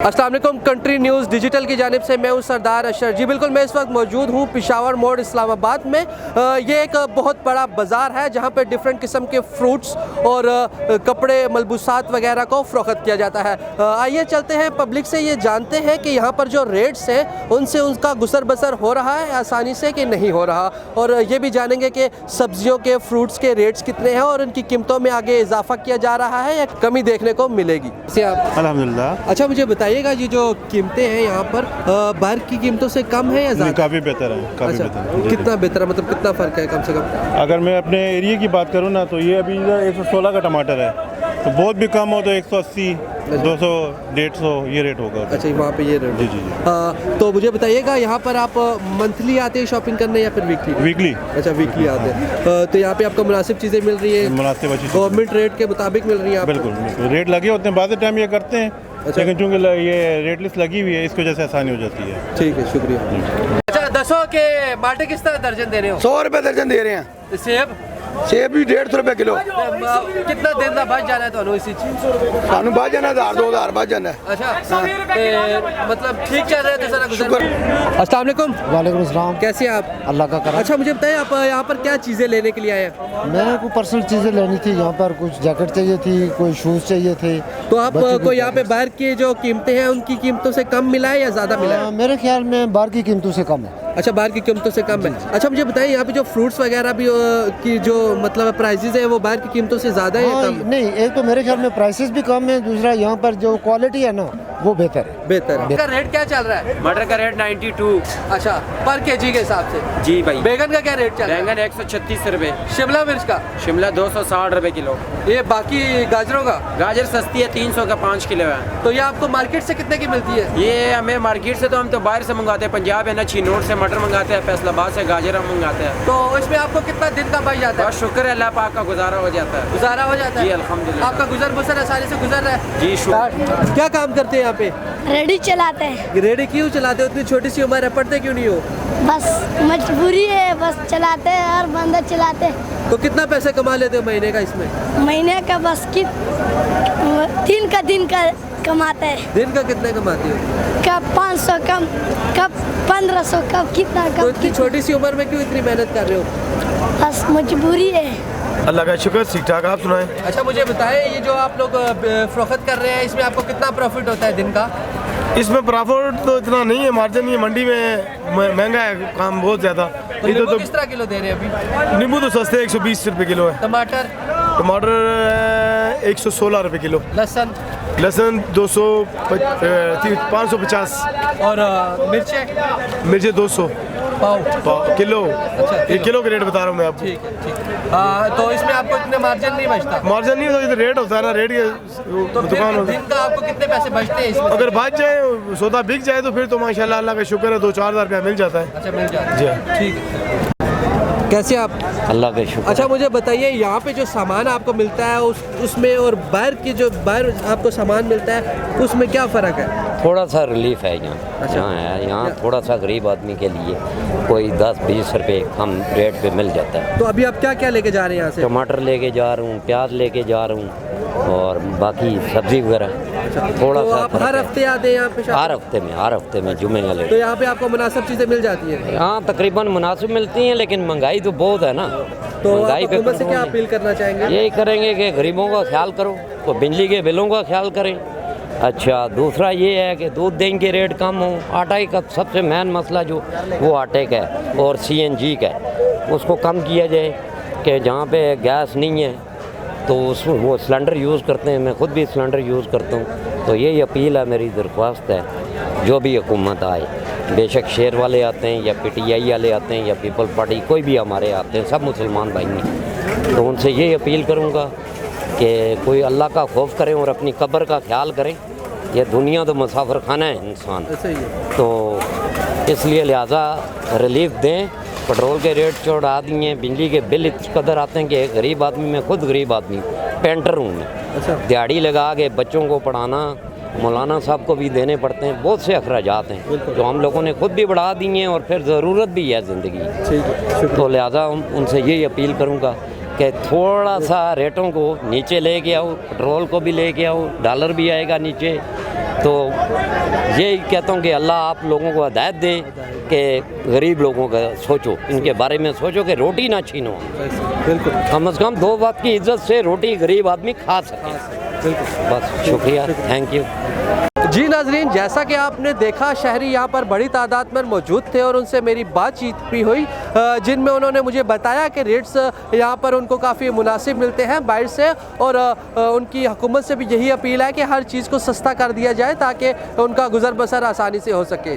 अस्सलाम वालेकुम। Country news digital की जानिब से मैं हूं सरदार अशर जी। बिल्कुल मैं इस वक्त मौजूद हूं पिशावर मोड़ इस्लामाबाद में। ये एक बहुत बड़ा बाज़ार है जहां पे डिफरेंट किस्म के फ्रूट्स और कपड़े मलबूसात वगैरह को फ़रोख्त किया जाता है। आइए चलते हैं पब्लिक से ये जानते हैं कि यहाँ पर जो रेट्स हैं उनसे उनका गुसर बसर हो रहा है आसानी से कि नहीं हो रहा, और ये भी जानेंगे कि सब्जियों के फ्रूट्स के रेट्स कितने हैं और उनकी कीमतों में आगे इजाफा किया जा रहा है या कमी देखने को मिलेगी। अल्हम्दुलिल्लाह। अच्छा, मुझे बताइएगा ये जो कीमतें हैं यहाँ पर बाहर की कीमतों से कम है या ज़्यादा? काफ़ी बेहतर है, काफ़ी अच्छा, बेहतर है। कितना बेहतर है, मतलब कितना फ़र्क है कम से कम? अगर मैं अपने एरिया की बात करूँ ना तो ये अभी 116 का टमाटर है, तो बहुत भी कम हो तो 180, 200, 150 ये रेट होगा। अच्छा, वहाँ पे ये रेट? जी जी जी। तो मुझे बताइएगा यहाँ पर आप मंथली आते हैं शॉपिंग करने या फिर वीकली? वीकली। अच्छा, वीकली आते हैं। तो यहाँ पे आपको मुनासिब चीज़ें मिल रही है, मुनासिब अच्छी गवर्नमेंट रेट के मुताबिक मिल रही है आपको? बिल्कुल रेट लगे होते हैं, बाद टाइम ये करते हैं। अच्छा। लेकिन चूँकि ये रेट लिस्ट लगी हुई है इसकी वजह से आसानी हो जाती है। ठीक है, शुक्रिया। अच्छा, 10 के माल्टे किस तरह दर्जन दे रहे हो? 100 रुपए दर्जन दे रहे हैं। सेब? सेब भी 150 रुपए किलो। कितना दिन का बच जाना है तो इसी चीज? सानू बच जाना 1000-2000 बच जाना है। अच्छा, मतलब ठीक चल रहा है तो सारा गुजर। अस्सलाम वालेकुम। वालेकुम अस्सलाम। कैसे हैं आप? अल्लाह का करम। अच्छा, मुझे बताइए आप यहाँ पर क्या चीज़ें लेने के लिए आए हैं? मैं को पर्सनल चीज़ें लेनी थी, यहाँ पर कुछ जैकेट चाहिए थी, कोई शूज़ चाहिए थे। तो आप बच्चों को की यहाँ पे बाहर की जो कीमतें हैं उनकी कीमतों से कम मिला है या ज़्यादा मिला है? मेरे ख्याल में बाहर की कीमतों से कम है। अच्छा, बाहर की कीमतों से कम है। अच्छा, मुझे बताइए यहाँ पे जो फ्रूट्स वगैरह भी की जो मतलब प्राइसेस है वो बाहर की कीमतों से ज़्यादा है या कम? नहीं, एक तो मेरे ख्याल में प्राइसेस भी कम है, दूसरा यहाँ पर जो क्वालिटी है ना वो बेहतर है। बेहतर है। रेट क्या चल रहा है? मटर का रेट 92। अच्छा, पर केजी के हिसाब से? जी भाई। बैगन का क्या रेट चल रहा है? बैंगन 136 रुपए। शिमला मिर्च का? शिमला 260 रुपए किलो। ये बाकी गाजरों का? गाजर सस्ती है, 300 का 5 किलो है। तो ये आपको मार्केट से कितने की मिलती है? ये हमें मार्केट से तो हम तो बाहर से मंगाते हैं, पंजाब है ना, छिनोर से मटर मंगाते हैं, फैसलाबाद से गाजर हम मंगाते हैं। तो इसमें आपको कितना दिन का बच जाता है? बस शुक्र है अल्लाह पाक का, गुजारा हो जाता है। गुजारा हो जाता है? जी अल्हम्दुलिल्लाह। आपका गुजर बसर आसानी से गुजर रहा है? जी शुक्र। क्या काम करते हैं यहाँ पे? रेडी चलाते हैं। रेडी क्यों चलाते हो? इतनी छोटी सी उम्र है, पढ़ते क्यों नहीं हो? बस मजबूरी है, बस चलाते हैं, हर बंदा चलाते हैं। तो कितना पैसे कमा लेते हो महीने का इसमें? महीने का बस दिन का कमाते हैं। दिन का कितने कमाते हो? कब 500, कब 1500, कब कितना, तो कब इतनी कितना। छोटी सी उम्र में क्यों इतनी मेहनत कर रहे हो? बस मजबूरी है। अल्लाह का शुक्र, ठीक ठाक। आप सुनाएं। अच्छा, मुझे बताएं ये जो आप लोग फरोख्त कर रहे हैं इसमें आपको कितना प्रॉफिट होता है दिन का? इसमें प्रॉफिट तो इतना नहीं है, मार्जिन नहीं है, मंडी में महंगा है काम बहुत ज़्यादा। तो नींबू किस तरह किलो दे रहे हैं अभी? नींबू तो सस्ते 120 रुपए किलो है। टमाटर? टमाटर 116 रुपए किलो। लहसुन? लहसुन 550। और मिर्चें? मिर्चे 200 पाव? किलो। अच्छा, एक किलो के रेट बता रहा हूँ मैं आपको। ठीक है, ठीक है। तो इसमें आपको इतने मार्जिन नहीं बचता? मार्जिन नहीं होता, रेट होता है ना, रेट के तो दुकान फिर होता है। दिन का आपको कितने पैसे बचते हैं इसमें? अगर बच जाए, सौदा बिक जाए तो फिर तो माशाल्लाह अल्लाह का शुक्र है, 2-4 हज़ार रुपया मिल जाता है। अच्छा, मिल जाता है। जी। ठीक है। कैसे आप? अल्लाह का शुक्र। अच्छा, मुझे बताइए यहाँ पे जो सामान आपको मिलता है उसमें और बाहर की जो बाहर आपको सामान मिलता है उसमें क्या फ़र्क है? थोड़ा सा रिलीफ है यहाँ। अच्छा। यहाँ है, यहाँ थोड़ा सा गरीब आदमी के लिए कोई 10-20 रुपए कम रेट पे मिल जाता है। तो अभी आप क्या क्या लेके जा रहे हैं यहाँ से? टमाटर लेके जा रहा हूँ, प्याज लेके जा रहा हूँ और बाकी सब्जी वगैरह थोड़ा तो सा आप फर्क हर है। हफ्ते आते हैं यहाँ पे? हर हफ्ते में जुमे वाले। तो यहाँ पे आपको मुनासिब चीज़ें मिल जाती हैं? यहाँ तकरीबन मुनासिब मिलती हैं, लेकिन महंगाई तो बहुत है ना। तो आप महंगाई पे हुकूमत से क्या कंट्रोल अपील करना चाहेंगे? यही करेंगे कि गरीबों का ख्याल करो, तो बिजली के बिलों का ख्याल करें। अच्छा, दूसरा ये है कि दूध दें के रेट कम हो। आटा का सबसे मेन मसला जो वो आटे का है और CNG का है, उसको कम किया जाए कि जहाँ पे गैस नहीं है तो उसमें वो सिलेंडर यूज़ करते हैं। मैं ख़ुद भी सिलेंडर यूज़ करता हूँ। तो यही अपील है, मेरी दरख्वास्त है, जो भी हुकूमत आए, बेशक शेर वाले आते हैं या PTI वाले आते हैं या पीपल पार्टी, कोई भी हमारे आते हैं, सब मुसलमान भाई हैं, तो उनसे ये अपील करूँगा कि कोई अल्लाह का खौफ करें और अपनी कब्र का ख्याल करें। ये दुनिया तो मुसाफिर खाना है इंसान, ऐसा ही है। तो इसलिए लिहाजा रिलीफ दें। पेट्रोल के रेट चढ़ा दिए, बिजली के बिल इस कदर आते हैं कि एक गरीब आदमी, मैं खुद गरीब आदमी, पेंटर हूँ मैं, अच्छा। दिहाड़ी लगा के बच्चों को पढ़ाना, मौलाना साहब को भी देने पड़ते हैं, बहुत से अखराजात हैं जो हम लोगों ने खुद भी बढ़ा दिए हैं और फिर ज़रूरत भी है ज़िंदगी। ठीक है, तो लिहाजा उनसे यही अपील करूँगा कि थोड़ा सा रेटों को नीचे लेके आओ, पेट्रोल को भी लेके आओ, डॉलर भी आएगा नीचे। तो यही कहता हूँ कि अल्लाह आप लोगों को हिदायत दे कि गरीब लोगों का सोचो, इनके बारे में सोचो कि रोटी ना छीनो, बिल्कुल कम से कम 2 वक्त की इज्जत से रोटी गरीब आदमी खा सके। बस शुक्रिया, थैंक यू। जी नाजरीन, जैसा कि आपने देखा शहरी यहाँ पर बड़ी तादाद में मौजूद थे और उनसे मेरी बातचीत भी हुई, जिनमें उन्होंने मुझे बताया कि रेट्स यहाँ पर उनको काफ़ी मुनासिब मिलते हैं बाहर से, और उनकी हुकूमत से भी यही अपील है कि हर चीज़ को सस्ता कर दिया जाए ताकि उनका गुजर बसर आसानी से हो सके।